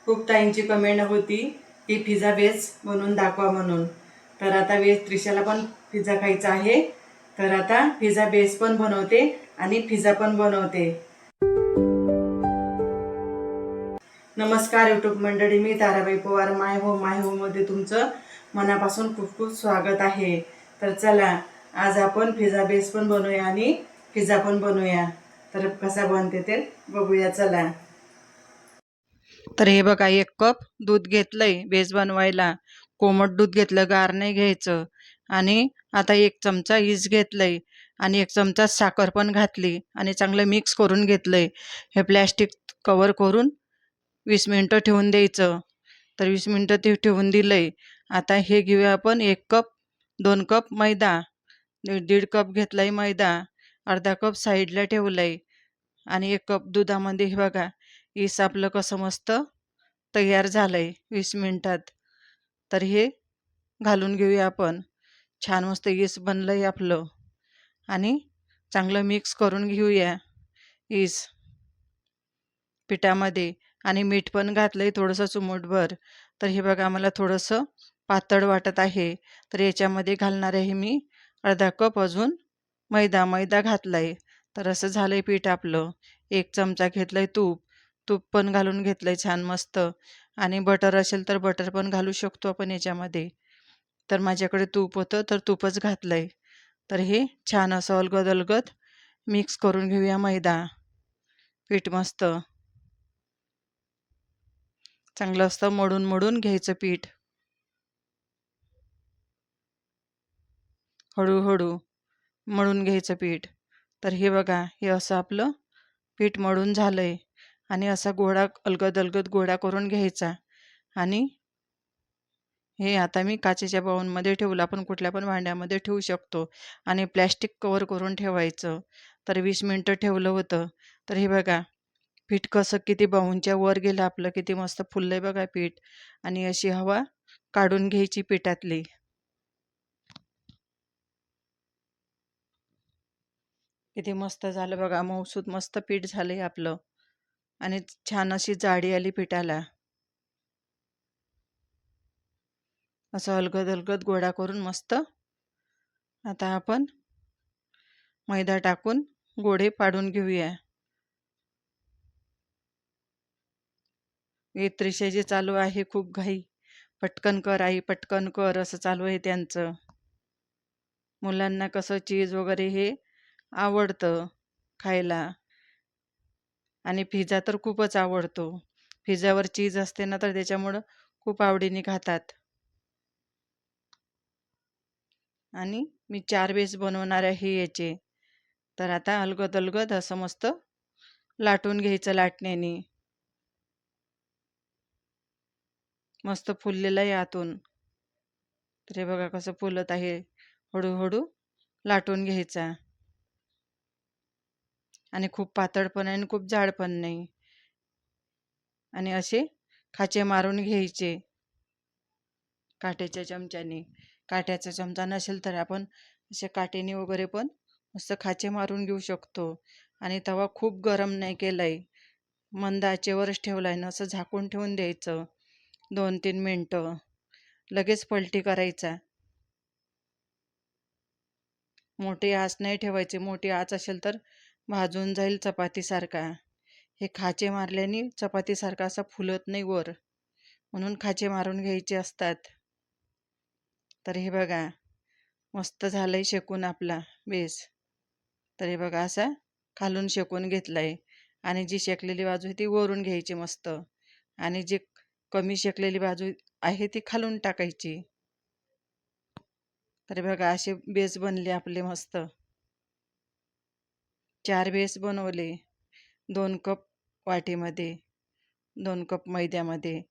खूप ताईंची कमेंट होती की पिझ्झा बेस बनवून दाखवा म्हणून. तर आता त्रिशाला पण पिझ्झा खायचा आहे. तर आता पिझ्झा बेस पण बनवते आणि पिझ्झा पण बनवते. नमस्कार यूट्यूब मंडळी, मी ताराबाई पवार माय होममध्ये तुमचं मनापासून खूप खूप स्वागत आहे. तर चला, आज आपण पिझ्झा बेस पण बनवूया आणि पिझ्झा पण बनवूया. तर कसा बनते ते बघूया, चला. तर हे बघा, 1 कप दूध घेतलंय बेस बनवायला. कोमट दूध घेतलं, गार नाही घ्यायचं. आणि आता 1 चमचा ईस्ट घेतलंय आणि 1 चमचा साखर पण घातली आणि चांगलं मिक्स करून घेतलंय. हे प्लॅस्टिक कव्हर करून 20 मिनिटं ठेवून द्यायचं. तर 20 मिनिटं ते ठेवून दिलंय. आता हे घेऊया आपण 1 कप, 2 कप मैदा, 1.5 कप घेतलाय मैदा, अर्धा कप साईडला ठेवलाय आणि 1 कप दुधामध्ये हे बघा ईस्ट आपलं कसं मस्त तयार झालंय 20 मिनिटात. तर हे घालून घेऊया आपण. छान मस्त ईस्ट बनलंय आपलं आणि चांगलं मिक्स करून घेऊया ईस्ट पिठामध्ये. आणि मीठ पण घातलंय थोडंसं चिमूटभर. तर हे बघा, मला थोडंसं पातळ वाटत आहे. तर याच्यामध्ये घालणार आहे मी अर्धा कप अजून मैदा घातलाय. तर असं झालंय पीठ आपलं. 1 चमचा घेतलंय तूप, तूप पण घालून घेतलंय छान मस्त. आणि बटर असेल तर बटर पण घालू शकतो आपण याच्यामध्ये. तर माझ्याकडे तूप होतं तर तूपच घातलंय. तर हे छान असं अलगद मिक्स करून घेऊया मैदा पीठ मस्त. चांगलं असतं मोडून घ्यायचं पीठ. हळूहळू मळून घ्यायचं पीठ. तर हे बघा, हे असं आपलं पीठ मळून झालंय आणि असा गोळा अलगद गोळा करून घ्यायचा. आणि हे आता मी काचेच्या बाउलमध्ये ठेवलं. आपण कुठल्या पण भांड्यामध्ये ठेवू शकतो आणि प्लॅस्टिक कव्हर करून ठेवायचं. तर 20 मिनिटं ठेवलं होतं. तर हे बघा, पीठ कसं किती बाउलच्या वर गेलं आपलं, किती मस्त फुललंय बघा पीठ. आणि अशी हवा काढून घ्यायची पिठातली. किती मस्त झालं बघा, मऊसूत मस्त पीठ झालंय आपलं आणि छान अशी जाडी आली पिठाला. असं अलगद गोळा करून मस्त आता आपण मैदा टाकून गोळे पाडून घेऊया. त्रिशाची चालू आहे खूप घाई. पटकन कर आई, पटकन कर, असं चालू आहे त्यांचं. मुलांना कसं चीज वगैरे हे आवडतं खायला आणि पिझ्झा तर खूपच आवडतो. पिझ्झावर चीज असते ना, तर त्याच्यामुळं खूप आवडीने खातात. आणि मी 4 बेस बनवणार आहे याचे. तर आता अलगद असं मस्त लाटून घ्यायचं लाटण्याने. मस्त फुललेलं आहे आतून. तर हे बघा कसं फुलत आहे. हळूहळू लाटून घ्यायचा. आणि खूप पातळ पण आहे आणि खूप जाड पण नाही. आणि असे खाचे मारून घ्यायचे काट्याच्या चमच्याने. काट्याचा चमचा नसेल तर आपण असे काट्याने वगैरे पण मस्त खाचे मारून घेऊ शकतो. आणि तवा खूप गरम नाही केलाय, मंद आचेवरच ठेवलाय ना, असं झाकून ठेवून द्यायचं 2-3 मिनटं. लगेच पलटी करायचा. मोठी आच नाही ठेवायची. मोठी आच असेल तर भाजून जाईल चपातीसारखा. हे खाचे मारल्याने चपातीसारखा असा फुलत नाही वर, म्हणून खाचे मारून घ्यायचे असतात. तर हे बघा, मस्त झालंय शेकून आपला बेस. तर हे बघा, असा खालून शेकून घेतलाय आणि जी शेकलेली बाजू आहे ती वरून घ्यायची मस्त. आणि जी कमी शेकलेली बाजू आहे ती खालून टाकायची. तर बघा, असे बेस बनले आपले मस्त. 4 बेस बनवले 2 कप वाटीमध्ये, 2 कप मैद्यामध्ये.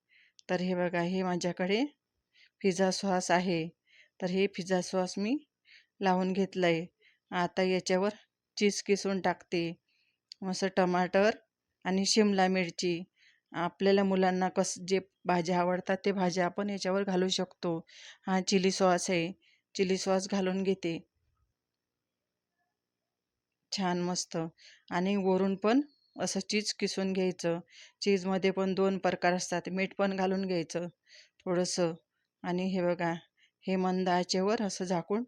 तर हे बघा, हे माझ्याकडे पिझ्झा सॉस आहे. तर हे पिझ्झा सॉस मी लावून घेतलंय. आता याच्यावर चीज किसून टाकते. मस्त टमाटर आणि शिमला मिरची. आपल्याला मुलांना जे भाज्या आवडतात ते भाज्या आपण याच्यावर घालू शकतो. हा चिली सॉस आहे, चिली सॉस घालून घेते छान मस्त. आणि वरून पण असं चीज किसून घ्यायचं. चीजमध्ये पण 2 प्रकार असतात. मीठ पण घालून घ्यायचं थोडंसं. आणि हे बघा, हे मंद आचेवर असं झाकून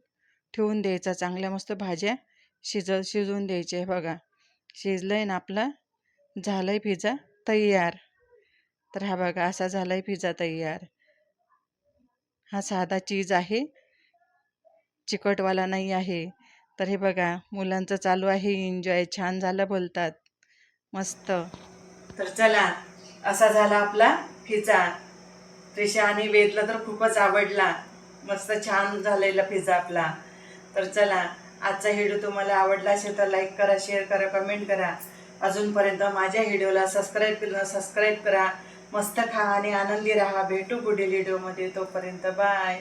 ठेवून द्यायचं. चांगल्या मस्त भाज्या शिजवून द्यायच्या. हे बघा, शिजलंय ना आपला, झालंय पिझ्झा तयार. तर हा बघा, असा झालाय पिझ्झा तयार. हा साधा चीज आहे, चिकटवाला नाही आहे. तर हे बघा, मुलांचं चालू आहे एन्जॉय. छान झालं बोलतात, मस्त. तर चला, असा झाला आपला पिझ्झा. त्रिशा आणि वेदला तर खूपच आवडला. मस्त छान झालेला पिझ्झा आपला. तर चला, आजचा व्हिडिओ तुम्हाला आवडला असेल तर लाईक करा, शेअर करा, कमेंट करा. अजूनपर्यंत माझ्या व्हिडिओला सबस्क्राईब करा. मस्त खा आणि आनंदी राहा. भेटू पुढील व्हिडिओमध्ये. तोपर्यंत बाय.